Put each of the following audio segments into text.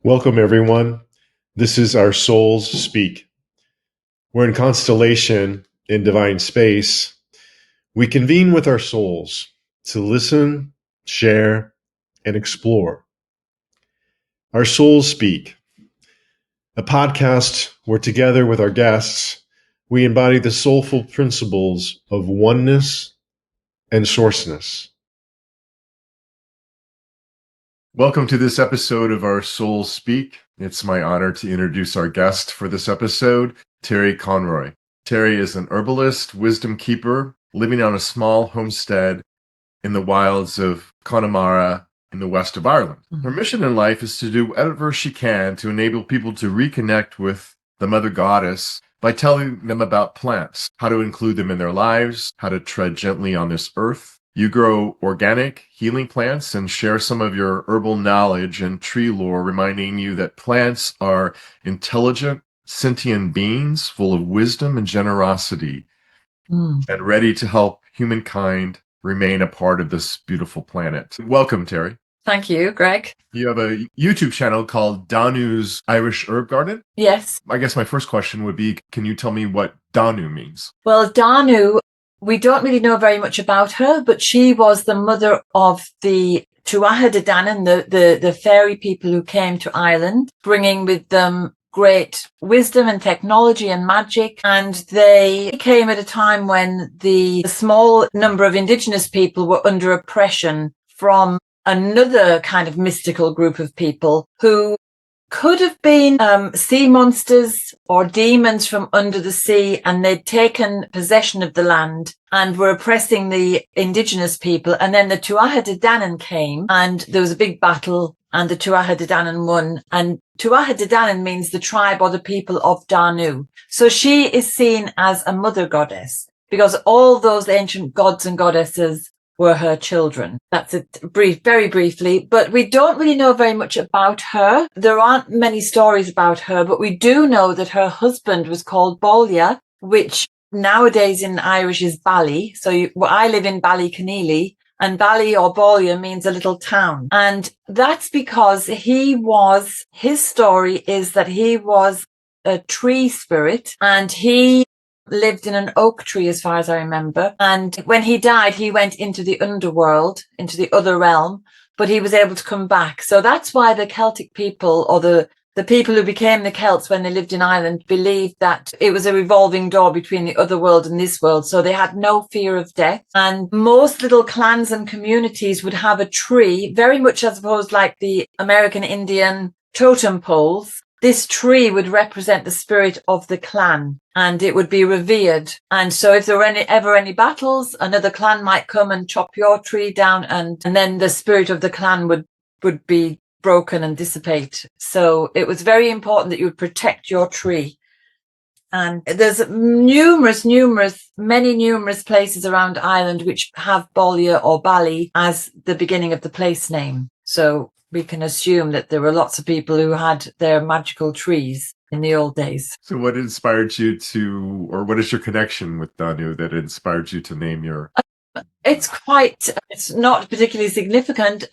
Welcome, everyone. This is Our Souls Speak. We're in constellation in divine space. We convene with our souls to listen, share, and explore. Our Souls Speak, a podcast where together with our guests, we embody the soulful principles of oneness and sourceness. Welcome to this episode of Our Souls Speak. It's my honor to introduce our guest for this episode, Terri Conroy. Terri is an herbalist, wisdom keeper, living on a small homestead in the wilds of Connemara in the west of Ireland. Her mission in life is to do whatever she can to enable people to reconnect with the Mother Goddess by telling them about plants, how to include them in their lives, how to tread gently on this earth. You grow organic, healing plants and share some of your herbal knowledge and tree lore, reminding you that plants are intelligent, sentient beings full of wisdom and generosity and ready to help humankind remain a part of this beautiful planet. Welcome, Terri. Thank you, Greg. You have a YouTube channel called Danu's Irish Herb Garden? Yes. I guess my first question would be, can you tell me what Danu means? Well, Danu, we don't really know very much about her, but she was the mother of the Tuatha De Danann, the fairy people who came to Ireland, bringing with them great wisdom and technology and magic. And they came at a time when the small number of indigenous people were under oppression from another kind of mystical group of people who could have been sea monsters or demons from under the sea, and they'd taken possession of the land and were oppressing the indigenous people. And then the Tuatha De Danann came, and there was a big battle, and the Tuatha De Danann won. And Tuatha De Danann means the tribe or the people of Danu. So she is seen as a mother goddess because all those ancient gods and goddesses were her children. That's it, very briefly. But we don't really know very much about her. There aren't many stories about her, but we do know that her husband was called Bolia, which nowadays in Irish is Bally. So I live in Ballyconneely, and Bally or Bolia means a little town. And that's because his story is that he was a tree spirit, and he lived in an oak tree as far as I remember. And when he died, he went into the underworld, into the other realm, but he was able to come back. So that's why the Celtic people, or the people who became the Celts when they lived in Ireland, believed that it was a revolving door between the other world and this world. So they had no fear of death. And most little clans and communities would have a tree, very much I suppose like the American Indian totem poles. This tree would represent the spirit of the clan, and it would be revered. And so if there were ever any battles, another clan might come and chop your tree down, and then the spirit of the clan would be broken and dissipate. So it was very important that you would protect your tree. And there's numerous places around Ireland which have Bolia or Bally as the beginning of the place name. So we can assume that there were lots of people who had their magical trees in the old days. So what inspired you to, or what is your connection with Danu that inspired you to name your... It's not particularly significant.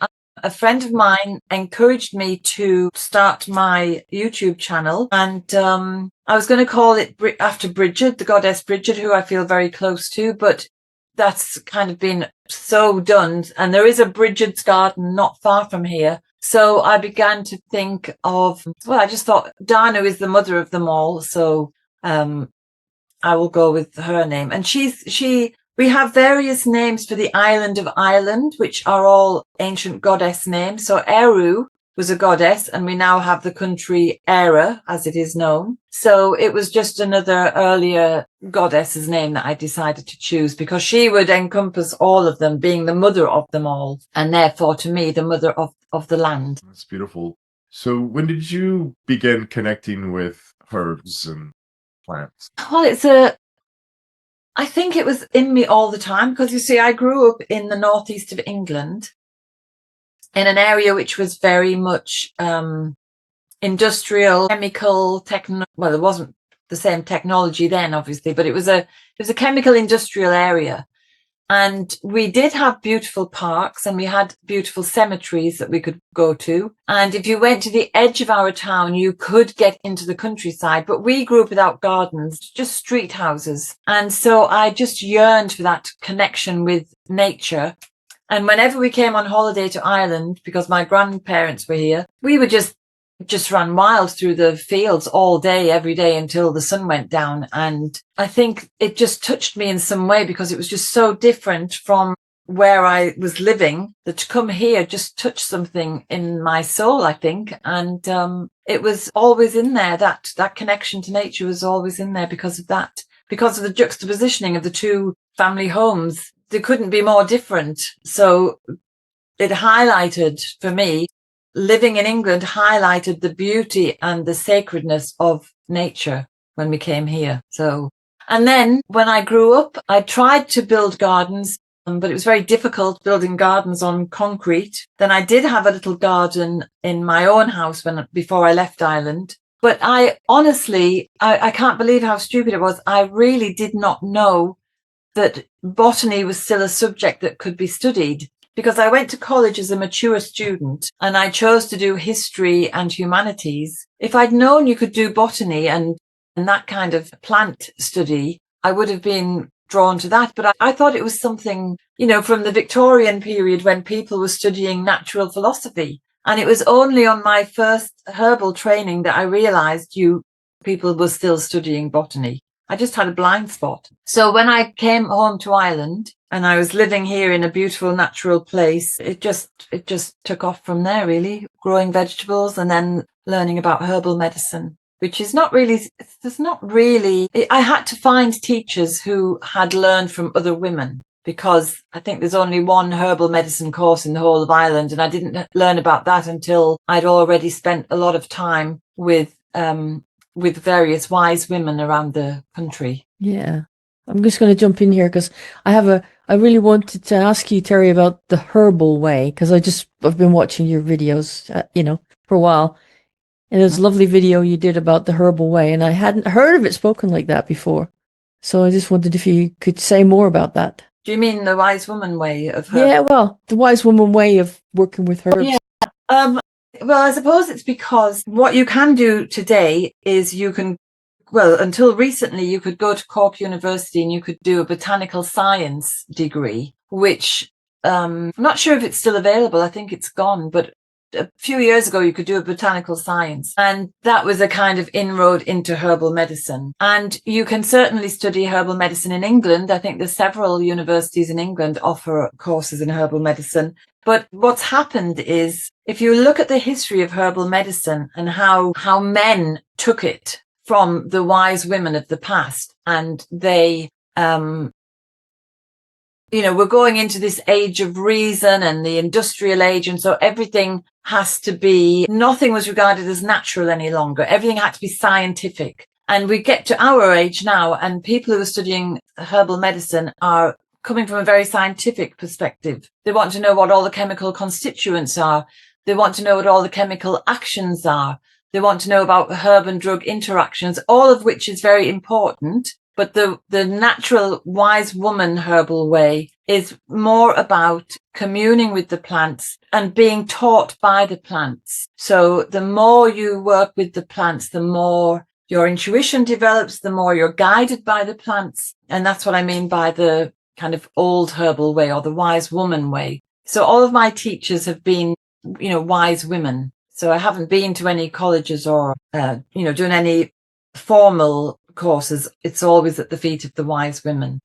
A friend of mine encouraged me to start my YouTube channel, and I was going to call it after Brigid, the Goddess Brigid, who I feel very close to, but that's kind of been so done. And there is a Brigid's garden not far from here. So I began to think of, I just thought Danu is the mother of them all. So I will go with her name. And we have various names for the island of Ireland, which are all ancient goddess names. So Eru was a goddess, and we now have the country Era, as it is known. So it was just another earlier goddess's name that I decided to choose, because she would encompass all of them, being the mother of them all, and therefore, to me, the mother of the land. That's beautiful. So when did you begin connecting with herbs and plants? Well, I think it was in me all the time, because you see, I grew up in the northeast of England, in an area which was very much industrial, chemical, well, there wasn't the same technology then, obviously, but it was a chemical industrial area. And we did have beautiful parks and we had beautiful cemeteries that we could go to. And if you went to the edge of our town, you could get into the countryside. But we grew up without gardens, just street houses. And so I just yearned for that connection with nature. And whenever we came on holiday to Ireland, because my grandparents were here, we would just ran wild through the fields all day, every day until the sun went down. And I think it just touched me in some way because it was just so different from where I was living, that to come here just touched something in my soul, I think. And it was always in there. That connection to nature was always in there because of that, because of the juxtapositioning of the two family homes. They couldn't be more different. So it highlighted for me, living in England highlighted the beauty and the sacredness of nature when we came here. So, and then when I grew up, I tried to build gardens, but it was very difficult building gardens on concrete. Then I did have a little garden in my own house before I left Ireland. But I honestly, I can't believe how stupid it was. I really did not know that botany was still a subject that could be studied, because I went to college as a mature student and I chose to do history and humanities. If I'd known you could do botany and that kind of plant study, I would have been drawn to that. But I thought it was something, from the Victorian period when people were studying natural philosophy. And it was only on my first herbal training that I realized people were still studying botany. I just had a blind spot. So when I came home to Ireland and I was living here in a beautiful natural place, it just took off from there, really, growing vegetables and then learning about herbal medicine, which is not really, I had to find teachers who had learned from other women, because I think there's only one herbal medicine course in the whole of Ireland. And I didn't learn about that until I'd already spent a lot of time with various wise women around the country. Yeah. I'm just going to jump in here because I really wanted to ask you, Terri, about the herbal way, because I've been watching your videos, for a while. And there's a lovely video you did about the herbal way, and I hadn't heard of it spoken like that before. So I just wondered if you could say more about that. Do you mean the wise woman way of herbs? Yeah, well, the wise woman way of working with herbs. Yeah. Well, I suppose it's because what you can do today is until recently, you could go to Cork University and you could do a botanical science degree, which I'm not sure if it's still available. I think it's gone, but a few years ago, you could do a botanical science, and that was a kind of inroad into herbal medicine. And you can certainly study herbal medicine in England. I think there's several universities in England offer courses in herbal medicine. But what's happened is, if you look at the history of herbal medicine and how men took it from the wise women of the past, and they, we're going into this age of reason and the industrial age. And so nothing was regarded as natural any longer. Everything had to be scientific. And we get to our age now, and people who are studying herbal medicine are coming from a very scientific perspective. They want to know what all the chemical constituents are. They want to know what all the chemical actions are. They want to know about herb and drug interactions, all of which is very important. But the natural wise woman herbal way is more about communing with the plants and being taught by the plants. So the more you work with the plants, the more your intuition develops, the more you're guided by the plants. And that's what I mean by the kind of old herbal way, or the wise woman way. So all of my teachers have been, wise women. So I haven't been to any colleges or, doing any formal courses. It's always at the feet of the wise women.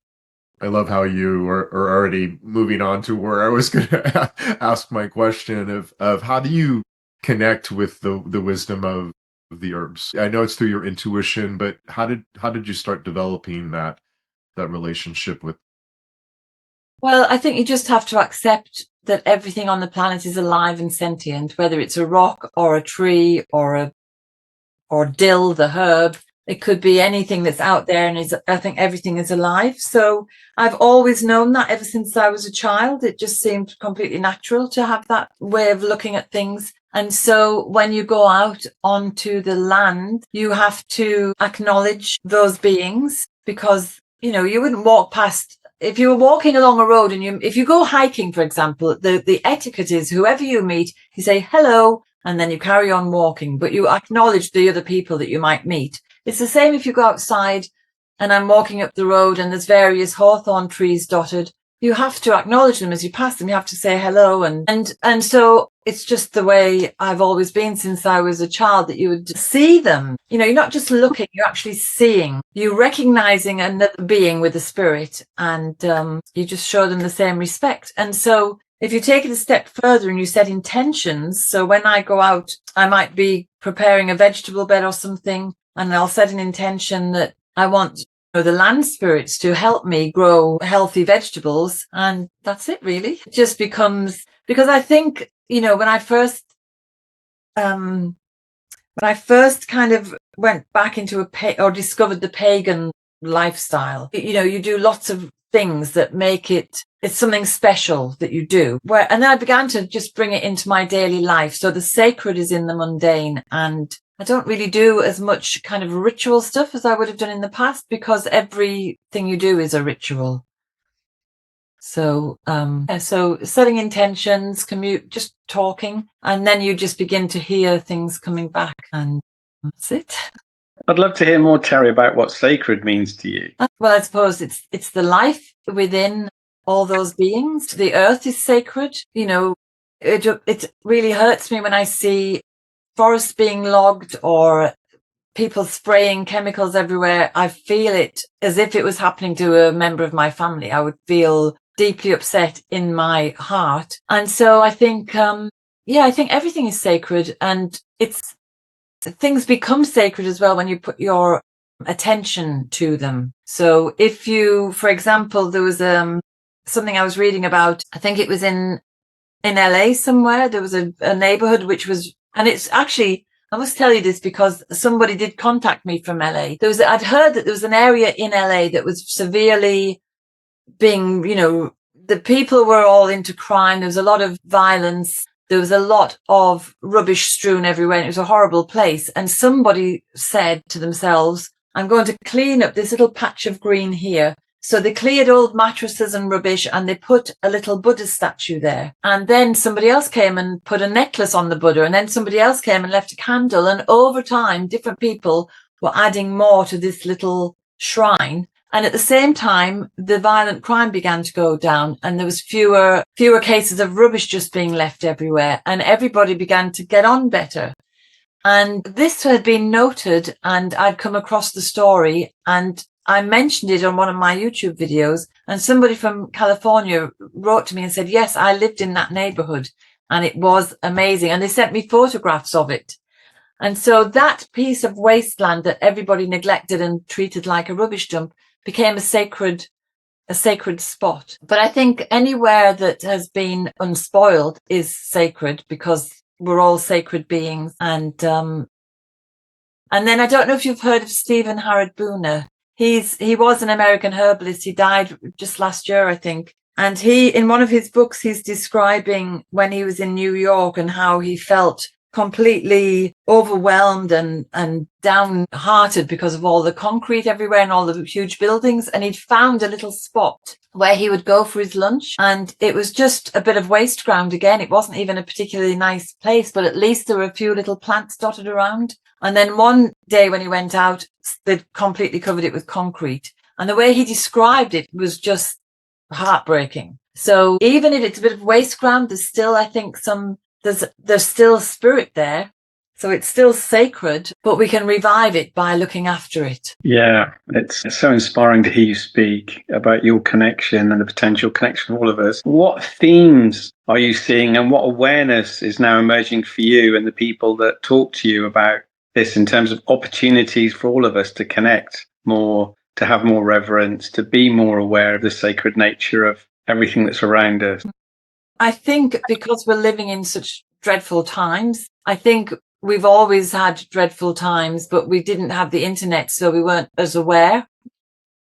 I love how you are already moving on to where I was going to ask my question of how do you connect with the wisdom of the herbs? I know it's through your intuition, but how did you start developing that relationship with? Well, I think you just have to accept that everything on the planet is alive and sentient, whether it's a rock or a tree or dill, the herb. It could be anything that's out there, and I think everything is alive. So I've always known that ever since I was a child. It just seemed completely natural to have that way of looking at things. And so when you go out onto the land, you have to acknowledge those beings, because, you wouldn't walk past if you were walking along a road and if you go hiking, for example, the etiquette is whoever you meet, you say hello, and then you carry on walking, but you acknowledge the other people that you might meet. It's the same if you go outside and I'm walking up the road and there's various hawthorn trees dotted. You have to acknowledge them as you pass them. You have to say hello. And so it's just the way I've always been since I was a child, that you would see them. You know, you're not just looking, you're actually seeing. You're recognizing another being with a spirit, and you just show them the same respect. And so if you take it a step further and you set intentions, so when I go out, I might be preparing a vegetable bed or something, and I'll set an intention that I want the land spirits to help me grow healthy vegetables. And that's it, really. It just becomes, because I think, you know, when I first kind of went back into or discovered the pagan lifestyle, you know, you do lots of things that make it's something special that you do. And then I began to just bring it into my daily life. So the sacred is in the mundane, and I don't really do as much kind of ritual stuff as I would have done in the past, because everything you do is a ritual. So, so setting intentions, just talking, and then you just begin to hear things coming back, and that's it. I'd love to hear more, Terri, about what sacred means to you. Well, I suppose it's the life within all those beings. The earth is sacred. You know, it really hurts me when I see forests being logged or people spraying chemicals everywhere. I feel it as if it was happening to a member of my family. I would feel deeply upset in my heart. And so I think, I think everything is sacred, and things become sacred as well when you put your attention to them. So if you, for example, there was something I was reading about, I think it was in LA somewhere, there was a neighborhood which was, and it's actually, I must tell you this because somebody did contact me from LA. I'd heard that there was an area in LA that was severely being, you know, the people were all into crime. There was a lot of violence. There was a lot of rubbish strewn everywhere, and it was a horrible place. And somebody said to themselves, I'm going to clean up this little patch of green here. So they cleared old mattresses and rubbish, and they put a little Buddha statue there. And then somebody else came and put a necklace on the Buddha, and then somebody else came and left a candle. And over time, different people were adding more to this little shrine. And at the same time, the violent crime began to go down, and there was fewer cases of rubbish just being left everywhere, and everybody began to get on better. And this had been noted, and I'd come across the story, and I mentioned it on one of my YouTube videos, and somebody from California wrote to me and said, yes, I lived in that neighborhood, and it was amazing. And they sent me photographs of it. And so that piece of wasteland that everybody neglected and treated like a rubbish dump became a sacred spot. But I think anywhere that has been unspoiled is sacred, because we're all sacred beings. And then I don't know if you've heard of Stephen Harrod Booner. He was an American herbalist. He died just last year, I think. And in one of his books, he's describing when he was in New York and how he felt completely overwhelmed and downhearted because of all the concrete everywhere and all the huge buildings. And he'd found a little spot where he would go for his lunch, and it was just a bit of waste ground again. It wasn't even a particularly nice place, but at least there were a few little plants dotted around. And then one day when he went out, they'd completely covered it with concrete. And the way he described it was just heartbreaking. So even if it's a bit of waste ground, there's still, I think, there's still spirit there. So it's still sacred, but we can revive it by looking after it. Yeah, it's so inspiring to hear you speak about your connection and the potential connection of all of us. What themes are you seeing, and what awareness is now emerging for you and the people that talk to you about this in terms of opportunities for all of us to connect more, to have more reverence, to be more aware of the sacred nature of everything that's around us? I think because we're living in such dreadful times, I think we've always had dreadful times, but we didn't have the internet, so we weren't as aware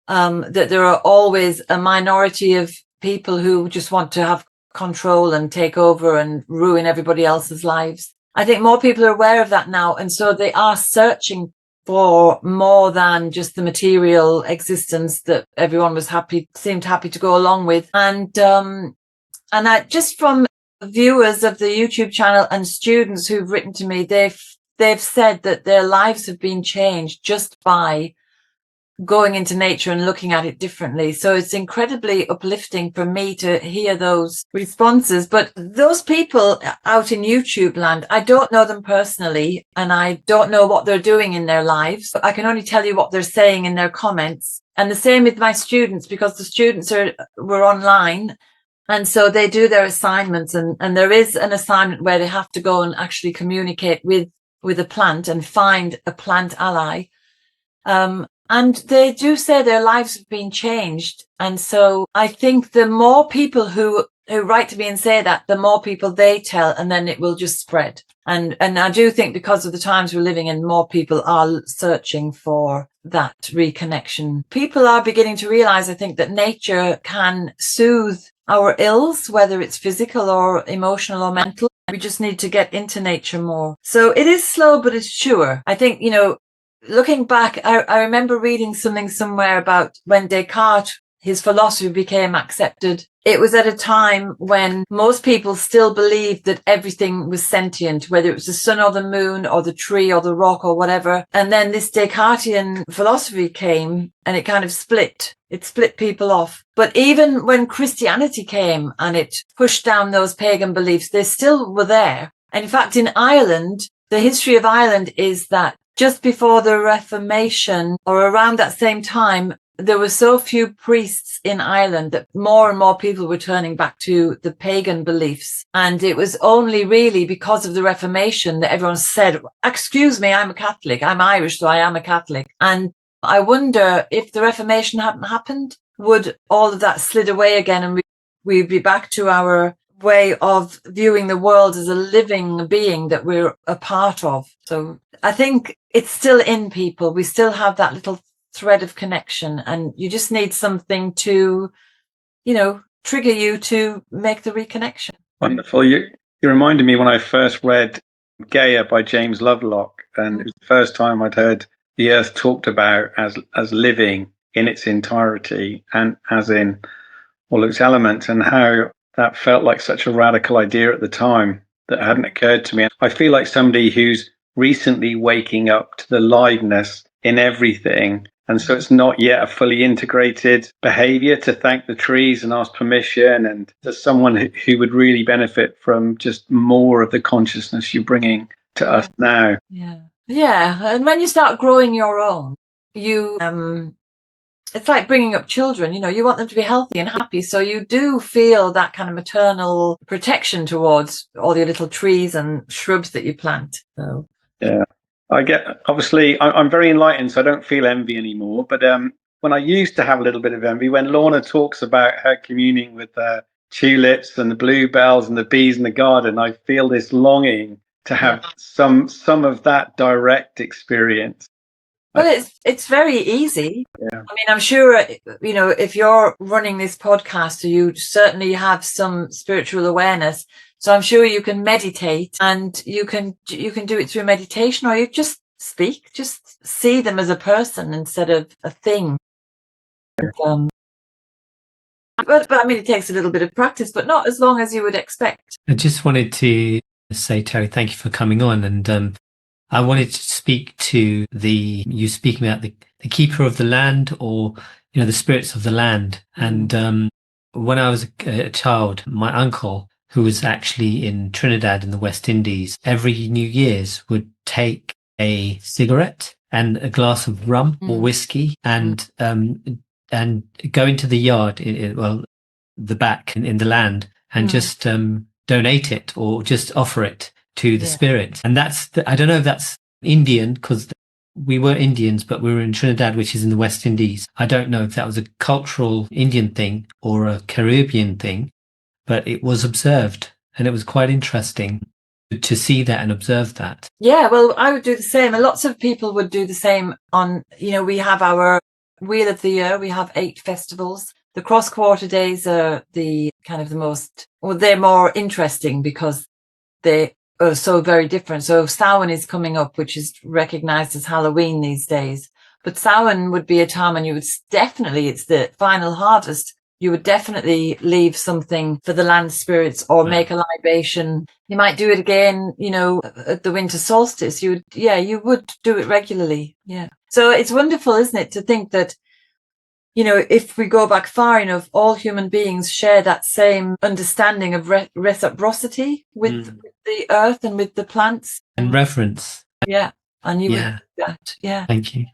that there are always a minority of people who just want to have control and take over and ruin everybody else's lives. I think more people are aware of that now, and so they are searching for more than just the material existence that everyone seemed happy to go along with. And I just from viewers of the YouTube channel and students who've written to me, they've said that their lives have been changed just by going into nature and looking at it differently. So it's incredibly uplifting for me to hear those responses. But those people out in YouTube land, I don't know them personally, and I don't know what they're doing in their lives. I can only tell you what they're saying in their comments. And the same with my students, because the students were online. And so they do their assignments, and there is an assignment where they have to go and actually communicate with a plant and find a plant ally. And they do say their lives have been changed. And so I think the more people who write to me and say that, the more people they tell, and then it will just spread. And I do think because of the times we're living in, more people are searching for that reconnection. People are beginning to realize, I think, that nature can soothe our ills, whether it's physical or emotional or mental. We just need to get into nature more. So it is slow, but it's sure. I think, looking back, I remember reading something somewhere about when Descartes, his philosophy became accepted. It was at a time when most people still believed that everything was sentient, whether it was the sun or the moon or the tree or the rock or whatever. And then this Descartesian philosophy came and it kind of split. It split people off. But even when Christianity came and it pushed down those pagan beliefs, they still were there. And in fact, in Ireland, the history of Ireland is that just before the Reformation, or around that same time, there were so few priests in Ireland that more and more people were turning back to the pagan beliefs. And it was only really because of the Reformation that everyone said, excuse me, I'm a Catholic. I'm Irish, so I am a Catholic. And I wonder if the Reformation hadn't happened, would all of that slid away again and we'd be back to our way of viewing the world as a living being that we're a part of. So I think it's still in people. We still have that little thread of connection, and you just need something to, trigger you to make the reconnection. Wonderful. You reminded me when I first read Gaia by James Lovelock, and it was the first time I'd heard the earth talked about as living in its entirety and as in all its elements, and how that felt like such a radical idea at the time that hadn't occurred to me. I feel like somebody who's recently waking up to the liveness in everything. And so it's not yet a fully integrated behavior to thank the trees and ask permission, and there's someone who would really benefit from just more of the consciousness you're bringing to us now. Yeah. And when you start growing your own, it's like bringing up children, you want them to be healthy and happy. So you do feel that kind of maternal protection towards all your little trees and shrubs that you plant. So. Yeah. Obviously, I'm very enlightened, so I don't feel envy anymore. But when I used to have a little bit of envy, when Lorna talks about her communing with the tulips and the bluebells and the bees in the garden, I feel this longing to have some of that direct experience. Well, it's very easy. Yeah. I mean, I'm sure, if you're running this podcast, you certainly have some spiritual awareness. So I'm sure you can meditate, and you can do it through meditation, or you just speak, just see them as a person instead of a thing. But I mean, it takes a little bit of practice, but not as long as you would expect. I just wanted to say, Terri, thank you for coming on. And I wanted to speak to you speaking about the keeper of the land, or, the spirits of the land. And when I was a child, my uncle, who was actually in Trinidad in the West Indies, every New Year's would take a cigarette and a glass of rum or whiskey and go into the yard, the back in the land, and just donate it or just offer it to the spirit. And I don't know if that's Indian, because we were Indians, but we were in Trinidad, which is in the West Indies. I don't know if that was a cultural Indian thing or a Caribbean thing, but it was observed, and it was quite interesting to see that and observe that. Yeah, well, I would do the same. And lots of people would do the same on, we have our Wheel of the Year. We have 8 festivals. The cross-quarter days are the kind of the most, they're more interesting because they are so very different. So Samhain is coming up, which is recognized as Halloween these days. But Samhain would be a time when you would definitely, it's the final harvest. You would definitely leave something for the land spirits or make a libation. You might do it again, you know, at the winter solstice. You would do it regularly. Yeah. So it's wonderful, isn't it, to think that, you know, if we go back far enough, all human beings share that same understanding of reciprocity with the earth and with the plants. And reverence. Yeah. And you would do that. Yeah. Thank you.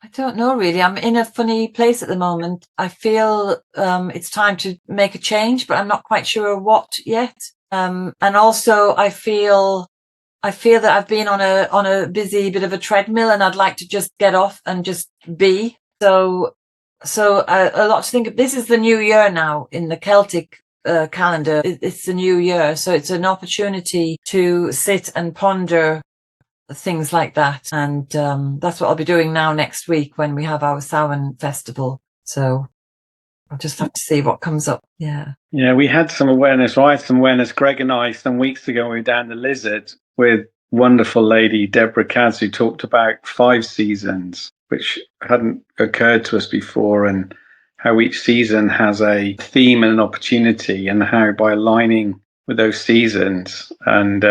I don't know, really. I'm in a funny place at the moment. I feel it's time to make a change, but I'm not quite sure what yet. And also I feel that I've been on a busy bit of a treadmill, and I'd like to just get off and just be. So a lot to think of. This is the new year now in the Celtic calendar. It's the new year. So it's an opportunity to sit and ponder things like that. And that's what I'll be doing now next week when we have our Samhain festival. So I'll just have to see what comes up. Yeah. Yeah, we had some awareness. I had some awareness, Greg and I, some weeks ago, we were down the Lizard with wonderful lady Deborah Kaz, who talked about 5 seasons, which hadn't occurred to us before, and how each season has a theme and an opportunity, and how by aligning with those seasons and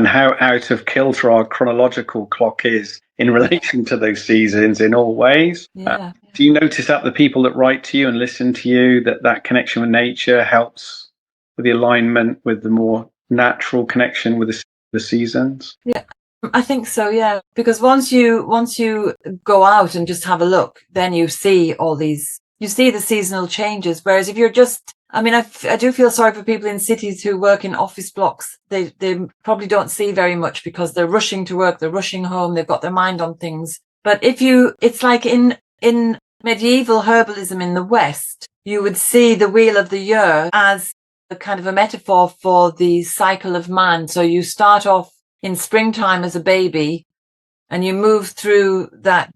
how out of kilter our chronological clock is in relation to those seasons in all ways. Yeah. Do you notice that the people that write to you and listen to you, that connection with nature helps with the alignment with the more natural connection with the seasons? Yeah, I think so. Yeah, because once you go out and just have a look, then you see the seasonal changes. Whereas if you're just, I mean, I do feel sorry for people in cities who work in office blocks. They probably don't see very much because they're rushing to work, they're rushing home, they've got their mind on things. But it's like in medieval herbalism in the West, you would see the wheel of the year as a kind of a metaphor for the cycle of man. So you start off in springtime as a baby, and you move through that.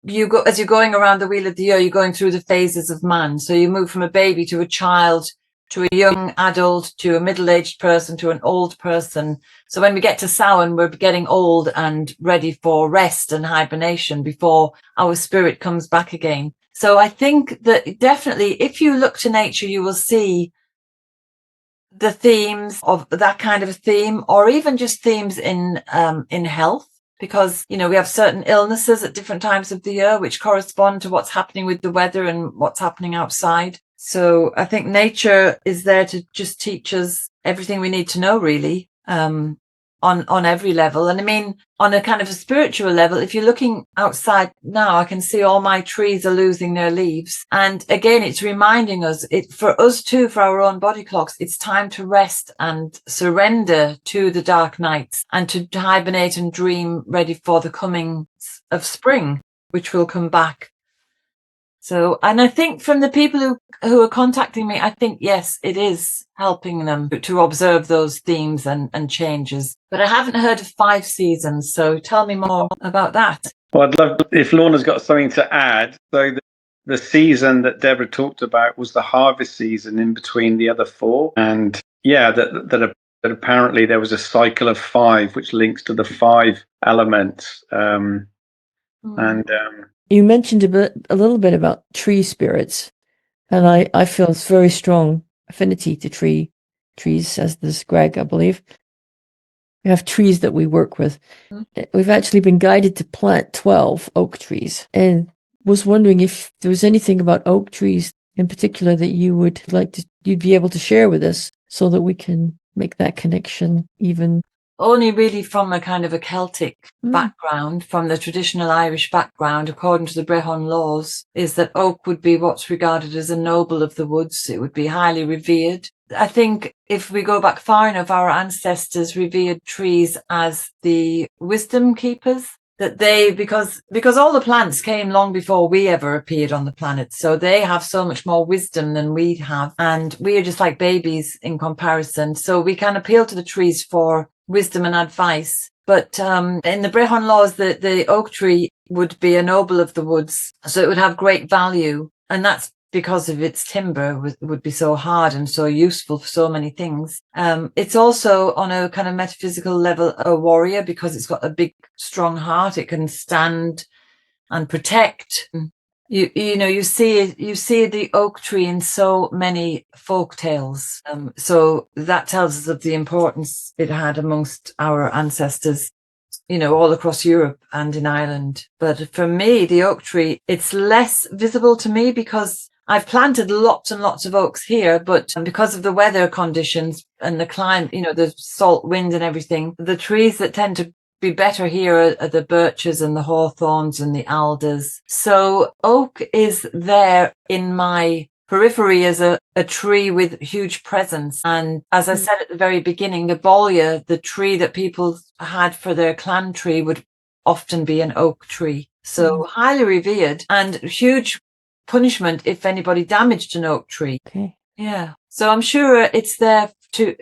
As you're going around the wheel of the year, you're going through the phases of man. So you move from a baby to a child, to a young adult, to a middle-aged person, to an old person. So when we get to Samhain, we're getting old and ready for rest and hibernation before our spirit comes back again. So I think that definitely if you look to nature, you will see the themes of that kind of a theme, or even just themes in health. Because, you know, we have certain illnesses at different times of the year which correspond to what's happening with the weather and what's happening outside. So I think nature is there to just teach us everything we need to know, really, on every level. And I mean, on a kind of a spiritual level, if you're looking outside now, I can see all my trees are losing their leaves. And again, it's reminding us, for us too, for our own body clocks, it's time to rest and surrender to the dark nights and to hibernate and dream, ready for the coming of spring, which will come back. So, and I think from the people who are contacting me, I think, yes, it is helping them to observe those themes and changes. But I haven't heard of 5 seasons, so tell me more about that. Well, I'd love if Lorna's got something to add. So the season that Deborah talked about was the harvest season in between the other 4. And yeah, that apparently there was a cycle of 5, which links to the 5 elements. You mentioned a little bit about tree spirits, and I feel it's very strong affinity to trees, as does Greg, I believe. We have trees that we work with. We've actually been guided to plant 12 oak trees, and was wondering if there was anything about oak trees in particular that you'd be able to share with us so that we can make that connection even. Only really from a kind of a Celtic background, from the traditional Irish background, according to the Brehon laws, is that oak would be what's regarded as a noble of the woods. It would be highly revered. I think if we go back far enough, our ancestors revered trees as the wisdom keepers. That because all the plants came long before we ever appeared on the planet. So they have so much more wisdom than we have. And we are just like babies in comparison. So we can appeal to the trees for wisdom and advice. But in the Brehon laws, the oak tree would be a noble of the woods. So it would have great value. And that's because of its timber would be so hard and so useful for so many things. It's also on a kind of metaphysical level a warrior because it's got a big, strong heart. It can stand and protect. You see the oak tree in so many folk tales. So that tells us of the importance it had amongst our ancestors, all across Europe and in Ireland. But for me, the oak tree, it's less visible to me because I've planted lots and lots of oaks here, but because of the weather conditions and the climate, the salt wind and everything, the trees that tend to be better here are the birches and the hawthorns and the alders. So oak is there in my periphery as a tree with huge presence. And as I said at the very beginning, the bolia, the tree that people had for their clan tree, would often be an oak tree. So highly revered and huge punishment if anybody damaged an oak tree. Okay. Yeah. So I'm sure it's there to,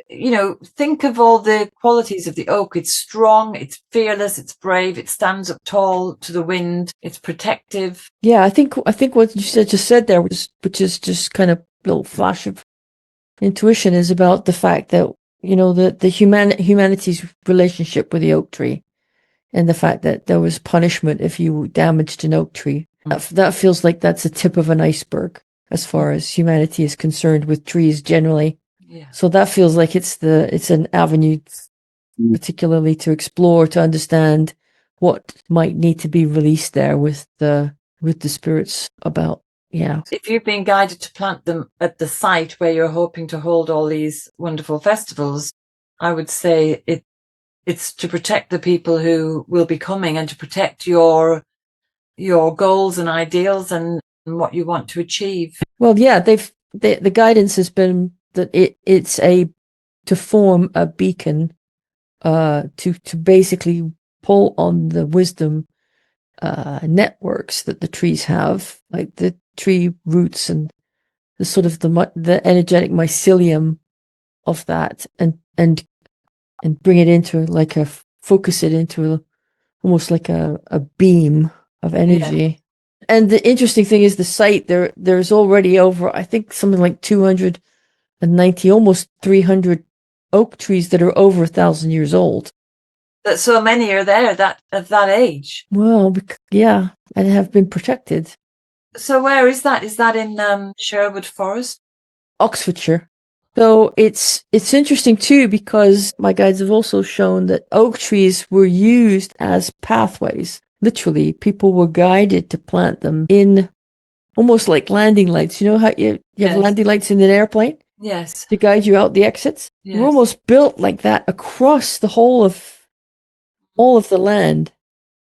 think of all the qualities of the oak. It's strong, it's fearless, it's brave, it stands up tall to the wind, it's protective. Yeah, I think what you just said there, which is just kind of a little flash of intuition, is about the fact that, the humanity's relationship with the oak tree, and the fact that there was punishment if you damaged an oak tree. That feels like that's a tip of an iceberg as far as humanity is concerned with trees generally. Yeah. So that feels like it's an avenue particularly to explore, to understand what might need to be released there with the spirits about. Yeah. If you've been guided to plant them at the site where you're hoping to hold all these wonderful festivals, I would say it's to protect the people who will be coming and to protect your goals and ideals and what you want to achieve. Well, yeah, the guidance has been that it's to form a beacon, to basically pull on the wisdom networks that the trees have, like the tree roots and the sort of the energetic mycelium of that, and bring it into focus it into almost like a beam of energy. Yeah. And the interesting thing is the site there's already over, I think, something like 290, almost 300 oak trees that are over 1,000 years old. That so many are there at that age. Well, yeah, and have been protected. So where is that? Is that in Sherwood Forest? Oxfordshire. So it's interesting too, because my guides have also shown that oak trees were used as pathways. Literally, people were guided to plant them in almost like landing lights. You know how you have landing lights in an airplane? Yes. To guide you out the exits? Yes. They're almost built like that across the whole of all of the land.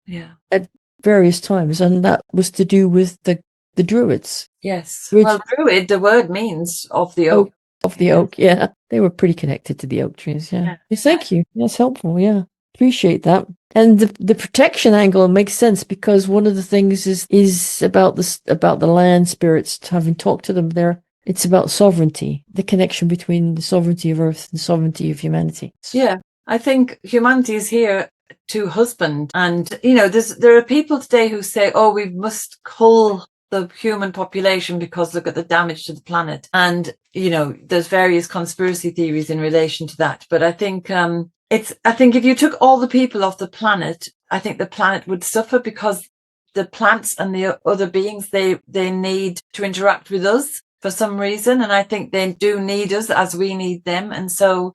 Yeah. At various times. And that was to do with the Druids. Yes. Well, Druid, the word means of the oak. Of the oak, yeah. They were pretty connected to the oak trees, yeah. Thank you. That's helpful, yeah. Appreciate that. And the protection angle makes sense, because one of the things is about the land spirits, having talked to them there. It's about sovereignty, the connection between the sovereignty of Earth and the sovereignty of humanity. Yeah, I think humanity is here to husband. And, there are people today who say, oh, we must cull the human population because look at the damage to the planet. And, there's various conspiracy theories in relation to that. But I think I think if you took all the people off the planet, I think the planet would suffer, because the plants and the other beings, they need to interact with us for some reason. And I think they do need us as we need them. And so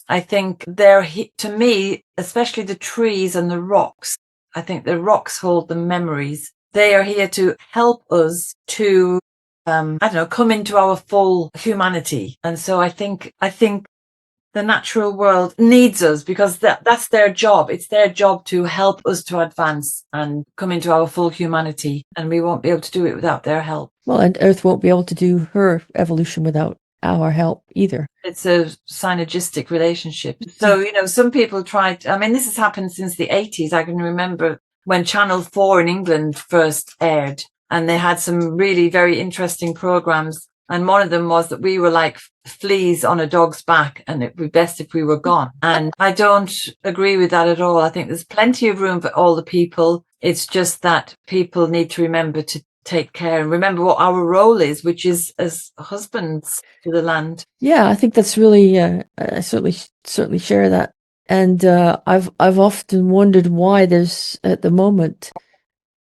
I think to me, especially the trees and the rocks, I think the rocks hold the memories. They are here to help us to, come into our full humanity. And so I think the natural world needs us, because that's their job. It's their job to help us to advance and come into our full humanity. And we won't be able to do it without their help. Well, and Earth won't be able to do her evolution without our help either. It's a synergistic relationship. So, some people this has happened since the 80s. I can remember when Channel 4 in England first aired, and they had some really very interesting programs. And one of them was that we were like fleas on a dog's back, and it'd be best if we were gone. And I don't agree with that at all. I think there's plenty of room for all the people. It's just that people need to remember take care and remember what our role is, which is as husbands to the land. Yeah, I think that's really, I certainly share that. And I've often wondered why there's, at the moment,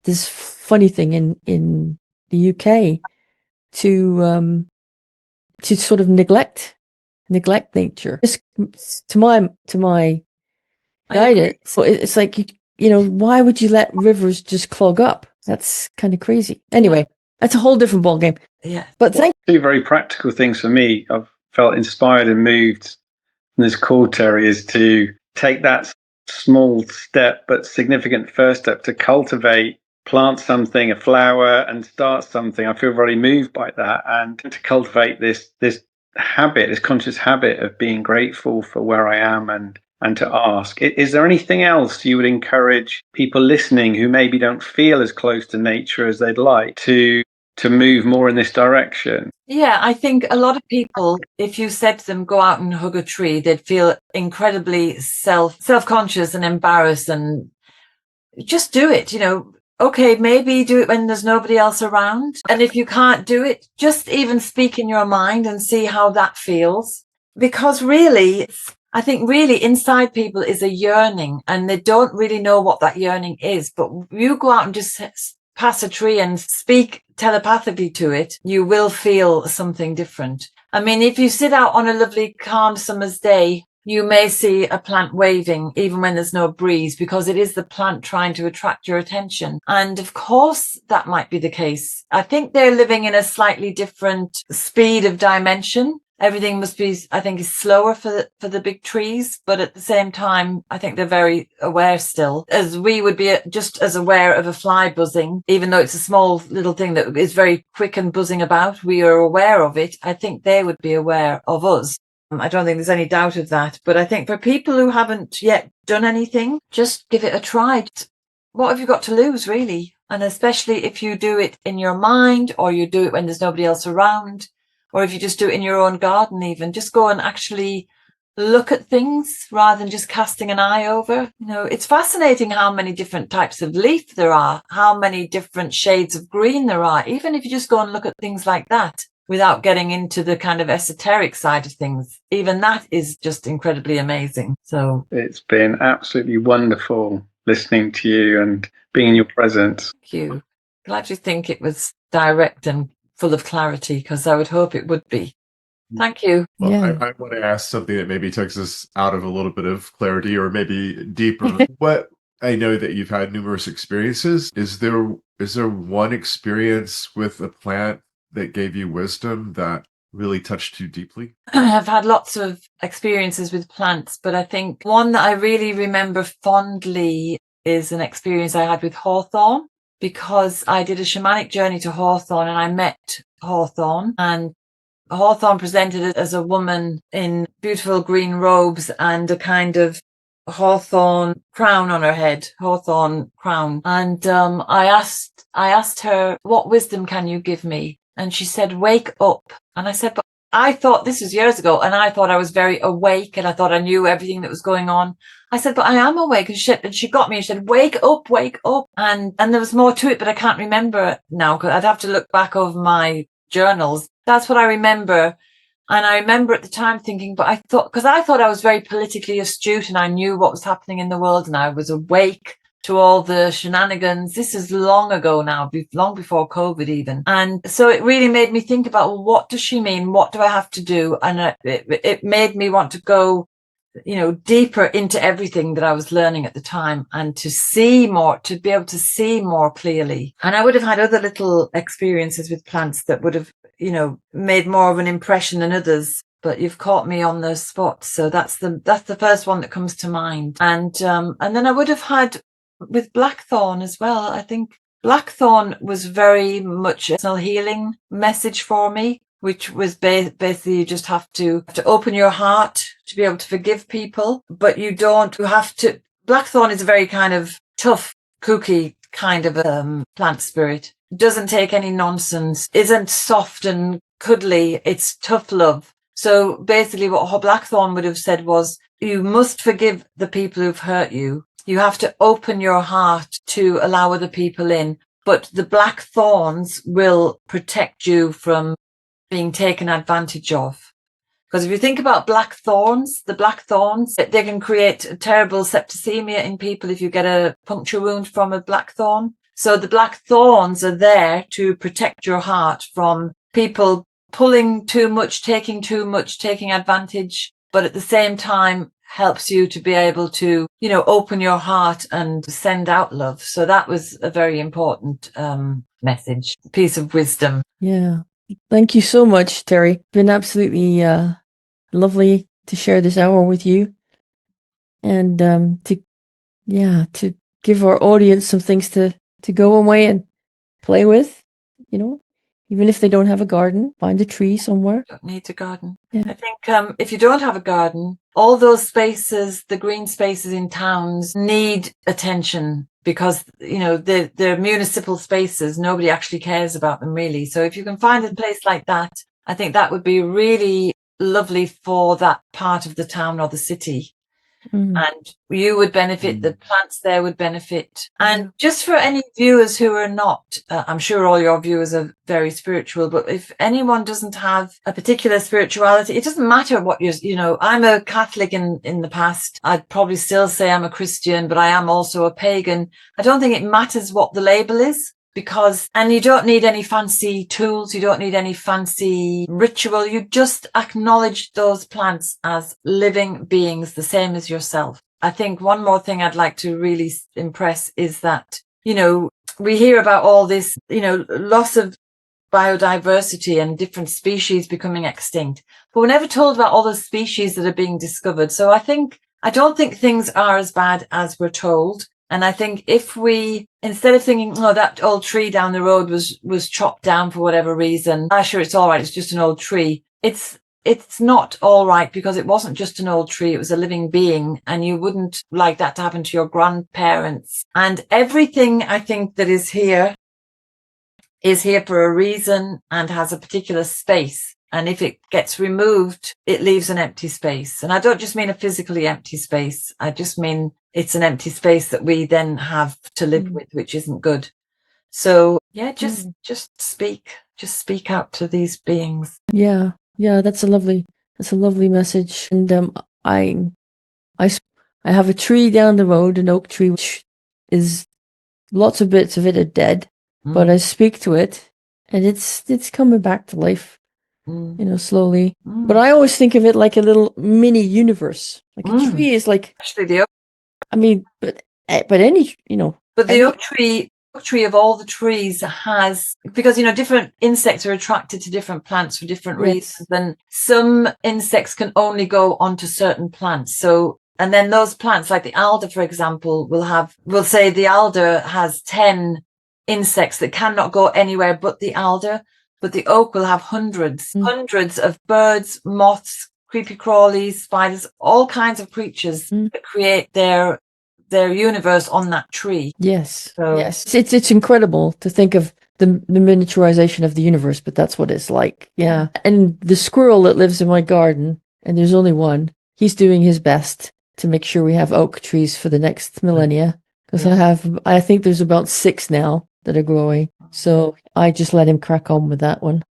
this funny thing in the UK to sort of neglect nature. Just to my guidance. So it's like, why would you let rivers just clog up? That's kind of crazy. Anyway, that's a whole different ballgame. Yeah. But two very practical things for me. I've felt inspired and moved in this call, Terri, is to take that small step but significant first step to cultivate, plant something, a flower, and start something. I feel very moved by that, and to cultivate this habit, this conscious habit of being grateful for where I am and to ask, is there anything else you would encourage people listening who maybe don't feel as close to nature as they'd like to move more in this direction? Yeah, I think a lot of people, if you said to them, go out and hug a tree, they'd feel incredibly self-conscious and embarrassed, and just do it, Okay, maybe do it when there's nobody else around. And if you can't do it, just even speak in your mind and see how that feels. Because really, I think really inside people is a yearning, and they don't really know what that yearning is. But you go out and just pass a tree and speak telepathically to it, you will feel something different. I mean, if you sit out on a lovely, calm summer's day, you may see a plant waving even when there's no breeze, because it is the plant trying to attract your attention. And of course, that might be the case. I think they're living in a slightly different speed of dimension. Everything must be, I think, is slower for the big trees. But at the same time, I think they're very aware still, as we would be just as aware of a fly buzzing, even though it's a small little thing that is very quick and buzzing about. We are aware of it. I think they would be aware of us. I don't think there's any doubt of that. But I think for people who haven't yet done anything, just give it a try. What have you got to lose, really? And especially if you do it in your mind, or you do it when there's nobody else around, or if you just do it in your own garden even, just go and actually look at things rather than just casting an eye over. It's fascinating how many different types of leaf there are, how many different shades of green there are, even if you just go and look at things like that without getting into the kind of esoteric side of things. Even that is just incredibly amazing. So it's been absolutely wonderful listening to you and being in your presence. Thank you. Glad you think it was direct and full of clarity, because I would hope it would be. Thank you. Well, Yeah. I want to ask something that maybe takes us out of a little bit of clarity, or maybe deeper. What I know that you've had numerous experiences. Is there one experience with a plant that gave you wisdom that really touched you deeply? I've had lots of experiences with plants, but I think one that I really remember fondly is an experience I had with hawthorn, because I did a shamanic journey to hawthorn and I met hawthorn, and hawthorn presented as a woman in beautiful green robes and a kind of hawthorn crown on her head, hawthorn crown. And I asked her, what wisdom can you give me? And she said, wake up. And I said, but I thought, this was years ago, and I thought I was very awake and I thought I knew everything that was going on. I said, but I am awake. And she got me and she said, wake up, wake up. And there was more to it, but I can't remember it now, because I'd have to look back over my journals. That's what I remember. And I remember at the time thinking, but I thought I was very politically astute and I knew what was happening in the world and I was awake to all the shenanigans. This is long ago now, long before COVID even. And so it really made me think about, well, what does she mean? What do I have to do? And it made me want to go, deeper into everything that I was learning at the time, and to be able to see more clearly. And I would have had other little experiences with plants that would have, made more of an impression than others. But you've caught me on the spot. So that's the first one that comes to mind. And then I would have had with blackthorn as well. I think blackthorn was very much a healing message for me, which was basically you just have to open your heart to be able to forgive people, but you have to. Blackthorn is a very kind of tough, kooky kind of plant spirit. Doesn't take any nonsense, isn't soft and cuddly. It's tough love. So basically what blackthorn would have said was, you must forgive the people who've hurt you. You have to open your heart to allow other people in, but the black thorns will protect you from being taken advantage of. Because if you think about the black thorns, they can create a terrible septicemia in people if you get a puncture wound from a black thorn. So the black thorns are there to protect your heart from people pulling too much, taking advantage, but at the same time helps you to be able to, open your heart and send out love. So that was a very important message, piece of wisdom. Yeah. Thank you so much, Terri. It's been absolutely lovely to share this hour with you, and to give our audience some things to go away and play with, even if they don't have a garden, find a tree somewhere. Don't need a garden. Yeah. I think if you don't have a garden, all those spaces, the green spaces in towns, need attention, because they're municipal spaces. Nobody actually cares about them, really. So if you can find a place like that, I think that would be really lovely for that part of the town or the city. And you would benefit, the plants there would benefit. And just for any viewers who are not, I'm sure all your viewers are very spiritual, but if anyone doesn't have a particular spirituality, it doesn't matter what I'm a Catholic in the past. I'd probably still say I'm a Christian, but I am also a pagan. I don't think it matters what the label is. And you don't need any fancy tools, you don't need any fancy ritual, you just acknowledge those plants as living beings, the same as yourself. I think one more thing I'd like to really impress is that, we hear about all this, loss of biodiversity and different species becoming extinct, but we're never told about all the species that are being discovered. So I don't think things are as bad as we're told. And I think if we, instead of thinking, that old tree down the road was chopped down for whatever reason, sure, it's all right, it's just an old tree. It's not all right, because it wasn't just an old tree, it was a living being, and you wouldn't like that to happen to your grandparents. And everything, I think, that is here for a reason and has a particular space. And if it gets removed, it leaves an empty space. And I don't just mean a physically empty space. I just mean it's an empty space that we then have to live with, which isn't good. So just speak out to these beings. Yeah, that's a lovely message. And I have a tree down the road, an oak tree, which is lots of bits of it are dead, but I speak to it, and it's coming back to life. Slowly. But I always think of it like a little mini universe. Like a tree is like, actually, the oak. I mean, but any, But the oak tree of all the trees has, because different insects are attracted to different plants for different reasons. And some insects can only go onto certain plants. So, and then those plants, like the alder, for example, we'll say the alder has 10 insects that cannot go anywhere but the alder. But the oak will have hundreds of birds, moths, creepy crawlies, spiders, all kinds of creatures that create their universe on that tree. Yes. So, yes. It's incredible to think of the miniaturization of the universe, but that's what it's like. Yeah. And the squirrel that lives in my garden, and there's only one, he's doing his best to make sure we have oak trees for the next millennia. Because I think there's about 6 now that are growing. So I just let him crack on with that one.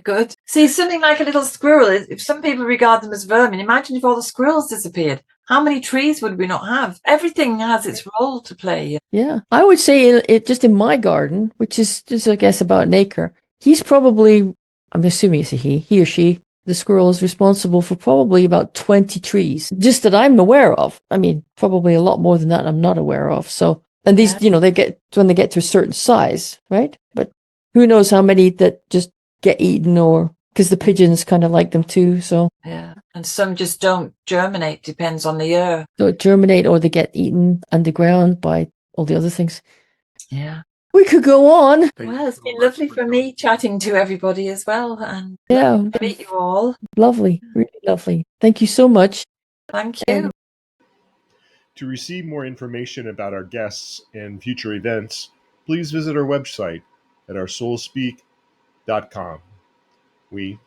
Good. See, something like a little squirrel, if some people regard them as vermin, imagine if all the squirrels disappeared. How many trees would we not have? Everything has its role to play. Yeah. I would say it just in my garden, which is just, I guess, about an acre, he's probably, I'm assuming it's a he or she, the squirrel is responsible for probably about 20 trees, just that I'm aware of. I mean, probably a lot more than that I'm not aware of. So, and these, they get, when they get to a certain size, right? But who knows how many that just get eaten, or because the pigeons kind of like them too. So yeah, and some just don't germinate, depends on the year. So germinate, or they get eaten underground by all the other things. Yeah. We could go on. Well, it's been lovely for me chatting to everybody as well, and meet you all. Lovely, really lovely. Thank you so much. Thank you. To receive more information about our guests and future events, please visit our website at oursoulspeak.com. We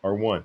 are one.